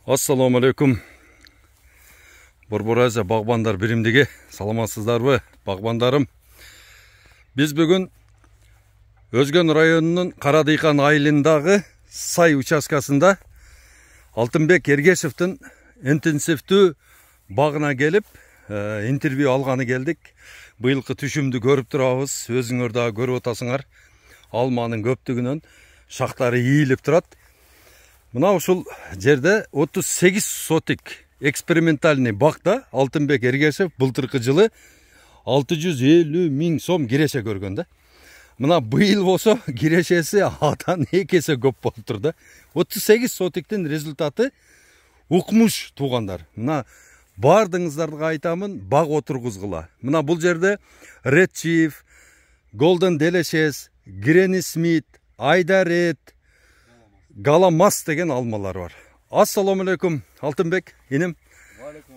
Assalamu alaikum. Борбор-Азия бағбандар биримдиги. Саламатсыздарбы, бағбандарым? Biz бүгүн Өзгөн районунун Карадыйкан айылындагы Сай участкасында Алтынбек Эргешевдин интенсивдүү багына келип, интервью алганы келдик. Быйылкы түшүмдү көрүп турабыз. Өзүңөр дагы көрүп атасыңар. Алманын көптүгүнөн шактары ийилип турат. Мына ушул жерде 38 сотик экспериментальный бакта Алтынбек Эргешев былтыркы жылы 650 000 сом киреше көргөн да. Мына быйыл болсо кирешеси атан 2 эсе көп болуп турду. 38 сотиктин результаты укмуш туугандар. Мына бардыңыздарды айтамын, баг отургузгула. Мына бул жерде Red Chief, Golden Delicious, Granny Smith, Айдарет, Галамас деген алмалар бар. Ассаламу алейкум, Алтынбек, иним.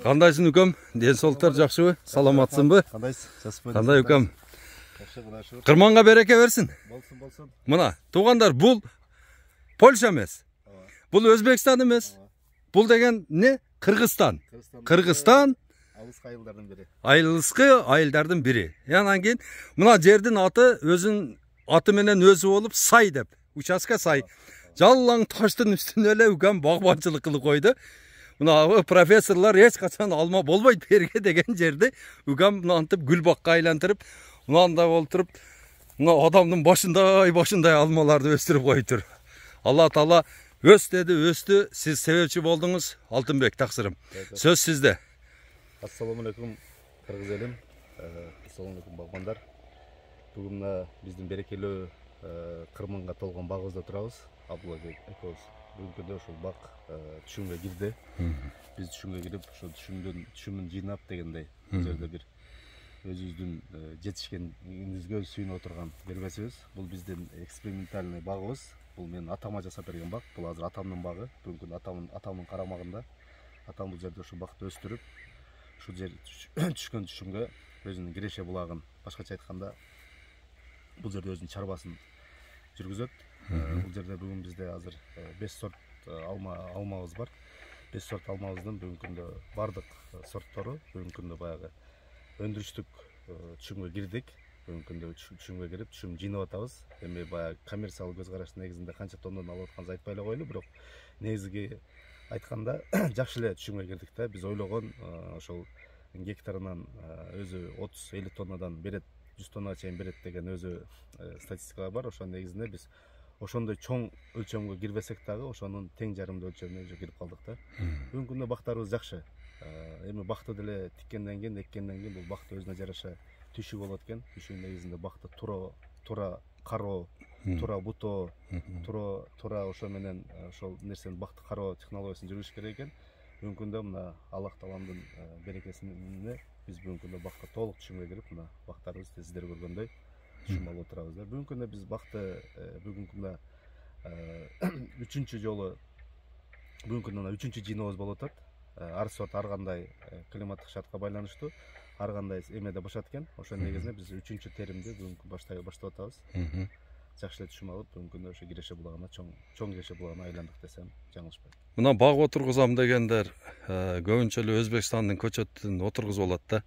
Кандайсың үкөм? Ден соолуктар жакшыбы? Саламатсыңбы? Кандай үкөм? Кырманга береке берсин. Болсун. Мына, туугандар, бул Польша эмес. Бул Өзбекстан эмес. Бул деген не? Кыргызстан. Кыргызстан алыскы айылдардын бири. Алыскы айылдардын бири. Анан кийин мына жердин аты өзүнүн аты менен өзү болуп Сай деп. Участка Сай. Жаллаң таштын үстүнө эле үкөм багбанчылык кылып койду. Мына профессорлор эч качан алма болбойт берге деген жерди үкөм мынантип гүл бакка айлантырып, мынандай болуп туруп, мына адамдын башындай алмаларды өстүрүп коюптур. Алла Таала өстү, сиз себепчи болдуңуз. Алтынбек, таксырым. Сөз сизде. Ассаламу алейкум, кыргыз элим. Ассаламу алейкум, багбандар. Бүгүн биздин берекелүү кырманга толгон багыбызда турабыз. Абдулла экөөбүз бүгүнкү күндө ушул бак түшүмгө кирди. Биз түшүмгө кирип, ошол түшүмүн жыйнап дегендей, бул жерде бир өзүбүздүн жетишкениңизге сүйүнүп отурган бербесибиз. Бул биздин экспериментальный багыбыз. Бул менин атама жасап берген бак. Бул азыр атамдын багы. Бүгүнкү күндө атамдын карамагында. Атам бул жерде ушул бакты өстүрүп, ушул жер түшкөн түшүмгө өзүнүн киреше булагын, башкача айтканда, бул жерде өзүнүн чарбасын жүргүзөт. Бул жерде бүгүн бизде азыр 5 сорт алмабыз бар. 5 сорт алмабыздын бүгүнкү күндө бардык сорттору бүгүнкү күндө баягы өндүрүштүк түшүмгө кирдик. Бүгүнкү күндө түшүмгө кирип, түшүм жыйнап атабыз. Эми баягы коммерциялык көз караштын негизинде канча тоннадан алып атканыбызды айтпай эле коелу, бирок негизги айтканда жакшы эле түшүмгө кирдик да. Биз ойлогон ошол гектарынан өзү 30-50 тоннадан берет, 100 тоннага чейин берет деген өзү статистикалар бар. Ошонун негизинде биз ошондой чоң өлчөмгө кирбесек дагы ошонун тең жарымды өлчөмүнө уже кирип калдык да. Бүгүнкү күндө бактарыбыз жакшы. Эми бакты деле тиккенден кийин, эккенден кийин бул бакты өзүнө жараша түшү болот экен. Түшүнүн негизинде бакты тура кароо, тура бутоо, тура ошо менен ошол нерсени бакты кароо технологиясын жүргүзүш керек экен. Бүгүнкү күндө мына Аллах Тааланын берекесине биз бүгүнкү күндө бакты толук түшүмгө кирип, мына бактарыбыз сиздер көргөндөй түшүм алып отурабыз. Бүгүнкү күндө биз бакты бүгүнкү күндө 3-чү жолу бүгүнкү күндө 3-чү жыйнообуз болуп атат. Ар сорт ар кандай климаттык шартка байланыштуу ар кандай эмеде башат экен. Ошонун негизинде биз 3-чү теримди бүгүнкү баштап атабыз. Жакшы эле түшүм алып, бүгүнкү күндө ошо киреше булагына чоң киреше булагына айландык десем жаңылышпайм. Мына баг отургузам дегендер көбүнчө эле Өзбекстандын көчөтүн отургузуп алат да.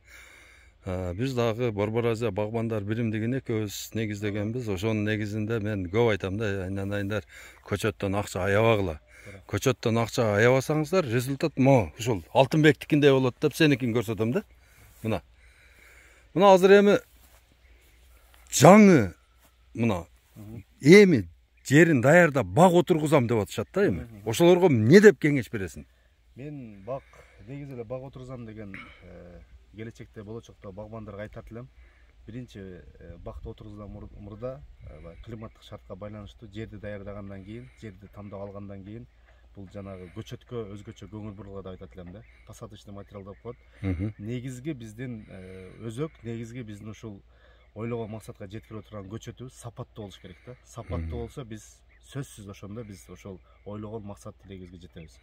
Биз дагы Борбор-Азия багбандар биримдигин экөөбүз негиздегенбиз. Ошонун негизинде мен көп айтам да, айнанайындар көчөттөн акча аябагыла. Көчөттөн акча аябасаңыздар, результат мо ушул Алтынбектикиндей болот деп сеникин көрсөтөм да. Мына азыр эми жаңы мына эми жерин даярдап баг отургузам деп атышат да эми. Ошолорго эмне деп кеңеш бересиң? Мен баг негизи эле баг отургузам деген келечекте болочокто багбандарга айтат элем. Биринчи бакты отургузуудан мурда климаттык шартка байланыштуу жерди даярдагандан кийин, жерди тандап алгандан кийин бул жанагы көчөткө өзгөчө көңүл бурууга да айтат элем да. Посадочный материал деп коет. Негизги биздин өзөк, негизги биздин ушул ойлогон максатка жеткире турган көчөтүбүз сапаттуу болуш керек да. Сапаттуу болсо биз сөзсүз ошондо биз ошол ойлогон максат тилегибизге жетебиз.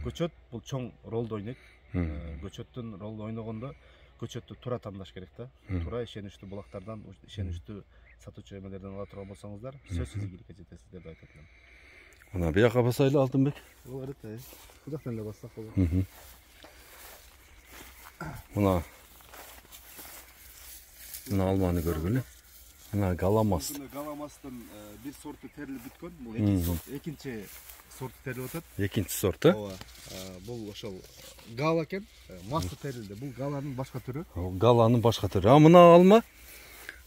Көчөт бул чоң ролду ойнойт. Көчөттүн ролду ойногондо көчөттү туура тандаш керек да. Туура ишеничтүү булактардан, ишеничтүү сатуучу эмелерден ала турган болсоңуздар, сөзсүз ийгиликке жетесиздер деп айтат элем. Мына бияка басайлы Алтынбек. Олар да. Bu жактан эле бассак болот. Мына алманы көргүлө. Мына галамас. Галамастын bir sortu terилип бүткөн. Бул экинчи сорт терилип атат. Экинчи сорт, Ооба. Бул ошол гала экен. Масты терилди. Бул галанын башка түрү. Галанын башка түрү. А мына алма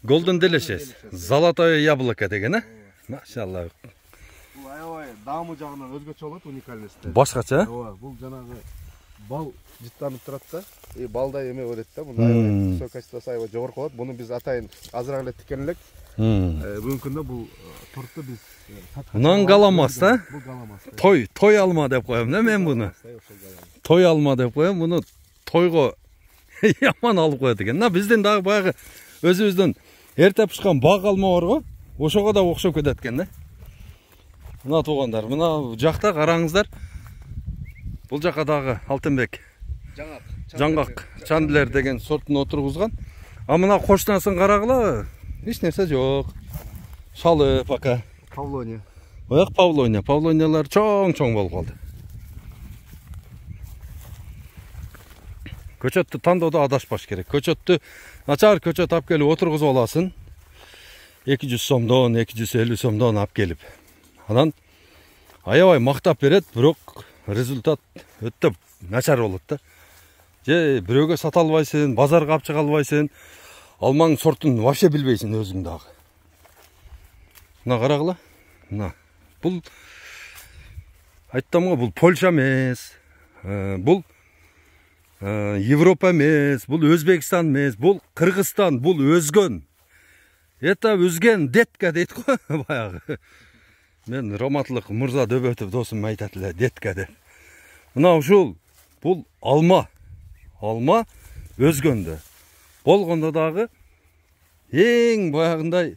Golden Delicious. Золотое яблоко деген, а? Машалла. Бул аябай даамы жагынан өзгөчө болот, уникальности. Башкача? Ооба, бул жанагы бал жыттанып турат да. Балдай эме болот да. Мына аябай сок качествосы аябай жогорку болот. Буну биз атайын азыраак эле тиккен элек. Бүгүнкү күндө бул торту биз Мынан галамас да? Бул галамас. Той алма деп коем да мен буну. Той алма деп коем, буну тойго яман алып коет экен. Бизден дагы баягы өзүбүздүн эрте пышкан баг алма барго, ошого да окшоп кетет экен да. Мына туугандар, мына жакта караңыздар. Бул жака дагы Алтынбек жаңгак чандилер деген сортун отургузган. А мына кошунасын карагыла, эч нерсе жок. Шалы пока. Павлония. Ояк Павлония. Павлониялар чоң болуп калды. Көчөттү тандоодо адашпаш керек. Көчөттү начар көчөт алып келип отургузуп аласың. 200 сомдон, 250 сомдон алып келип. Анан аябай мактап берет, бирок результат өтө начар болот да. Же бирөөгө сата албайсың, базарга алып чыга албайсың. Алмаң сортун вообще билбейсиң өзүң дагы. Мына карагыла. Мына. Бул айттым го, бул Польша эмес. Бул Европа эмес, бул Өзбекстан эмес, бул Кыргызстан, бул өзгөн. Это өзген детка дейт го баягы. Мен Роматлык Мырза Дөбөтов досум айтат эле детка деп. Мына ушул бул алма. Алма өзгөндө. Болгондо дагы эң баягындай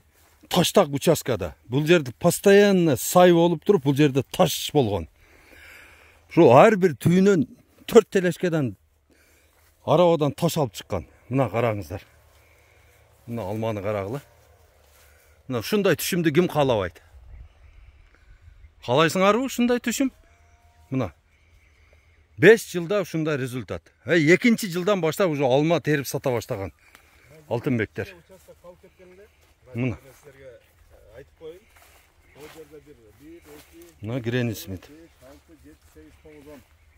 таштак участкада. Бул жерде постоянно сай болуп туруп, бул жерде таш болгон. Ушул ар бир түйүнөн 4 телешкеден арабадан таш алып чыккан. Мына караңыздар. Мына алманы карагыла. Мына ушундай түшүмдү ким каалабайт? Каалайсыңарбы ушундай түшүм? Мына 5 жылда ушундай результат. Экинчи жылдан баштап уже алма терип сата баштаган Алтынбектер. Мына. Айтып коеюн. Бул жерде 1, 2, Мына Гренни Смит.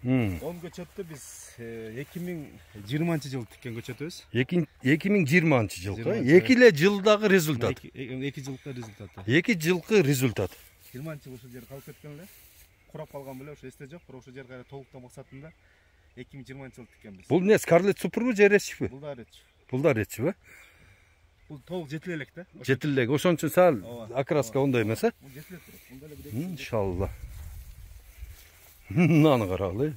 10 көчөттү биз 2020 жылы тиккен көчөтүбүз. 2020 жыл. 2 эле жылдагы результат. 2 жылкы результат. 2 жылкы результат. 20 жыл ошол жер калып кеткен эле. Курап калган беле ошо эсте жок, бирок ошол жерге толуктоо максатында 2020 жылы тиккенбиз. Бул не Скарлетт Супрбу же Ретчпи? Бул да Ретч. Бул да Ретчпи? Бул толук жетиле элек да. Жетиле элек. Ошон үчүн сал окраска ондай эмес, Бул жетиле туруп. Мында эле бир иншалла. Мынаны карагыла.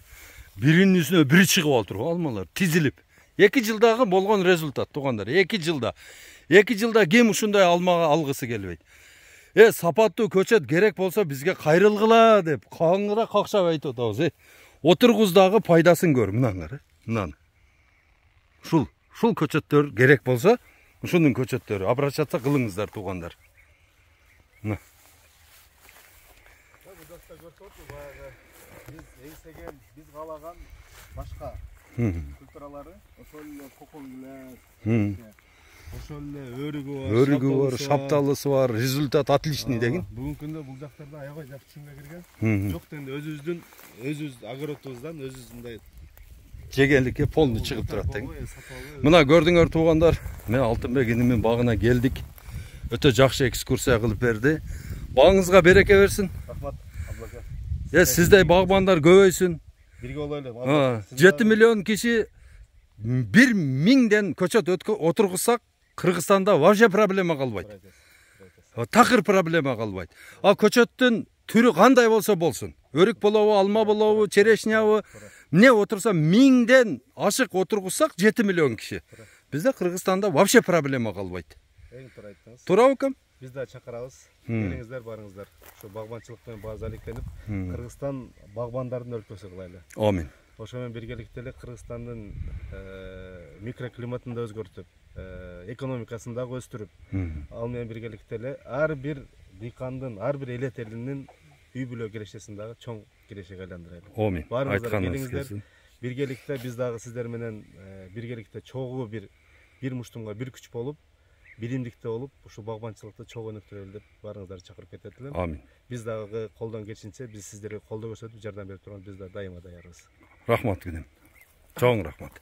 Биринин үстүнө бири чыгып алып алмалар тизилип. 2 жылдагы болгон результат туугандар. 2 жылда. 2 жылда ким ушундай алмага алгысы келбейт? Сапаттуу көчөт керек болсо бизге кайрылгыла деп каңыра какшап айтып атабыз. Отургуздагы пайдасын көр, мынаны кара. Мынаны. Ушул көчөттөр керек болсо, ушунун көчөттөрү обращаться кылыңыздар туугандар. Мына. Биз каалаган башка культуралары, ошол эле коконгулер, ошол эле өрүгү бар, шапталысы бар, результат отличный деген. Бүгүнкү күндө бул жактарда аябай жакшы түшүмгө кирген. Жок дегенде өзүбүз огородубуздан өзүбүз мындай жегенликке полный чыгып турат деген. Мына көрдүңөр туугандар, мен Алтынбек инимин багына келдик. Өтө жакшы экскурсия кылып берди. Багыңызга береке берсин. Рахмат, аблака. Сиздей багбандар көбөйсүн. Бирге болойлу. 7 миллион киши 1000ден көчөт отургузсак, Кыргызстанда вообще проблема калбайт. Такыр проблема калбайт. А көчөттүн түрү кандай болсо болсун. Өрүк болобу, алма болобу, черешнябы, не отурса 1000ден ашык отургузсак 7 миллион киши. Бизде Кыргызстанда вообще проблема калбайт. Эң туура айттыңыз. Туурабы кем? Биз да чакырабыз. Келиңиздер, барыңыздар. Ошо багбанчылык менен бааз алектенип, Кыргызстан багбандардын өлкөсү кылайлы. Амин. Ошо менен биргеликте эле Кыргызстандын микроклиматын да өзгөртүп, экономикасын дагы өстүрүп, ал менен биргеликте эле ар бир дыйкандын, ар бир элет элинин үй бүлө келешесин дагы чоң келешекке айландырайлы. Омин. Баарыңыздар Айтканыңыз келиңиздер. келсин. Биргеликте биз дагы сиздер менен биргеликте чогуу бир муштумга бир күч болуп, биримдикте болуп, ушу багбанчылыкты чогуу өнүктүрөлү деп баарыңыздарды чакырып кетет элем. Амин. Биз дагы колдон келишинче биз сиздерге колдоо көрсөтүп жардам берип турган биз да дайыма даярбыз. Рахмат күнүм. Чоң рахмат.